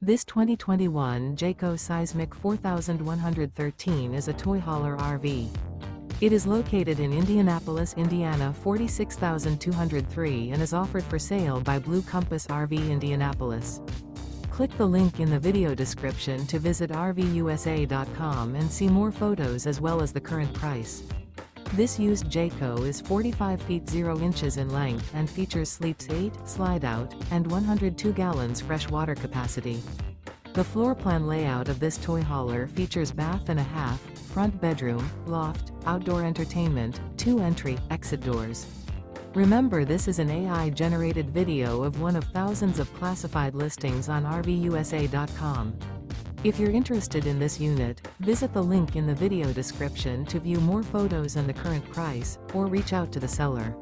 This 2021 Jayco Seismic 4113 is a toy hauler RV. It is located in Indianapolis, Indiana 46203 and is offered for sale by Blue Compass RV Indianapolis. Click the link in the video description to visit RVUSA.com and see more photos as well as the current price. This used Jayco is 45 feet 0 inches in length and features sleeps 8, slide-out, and 102 gallons fresh water capacity. The floor plan layout of this toy hauler features bath and a half, front bedroom, loft, outdoor entertainment, 2 entry/exit doors. Remember, this is an AI-generated video of one of thousands of classified listings on RVUSA.com. If you're interested in this unit, visit the link in the video description to view more photos and the current price, or reach out to the seller.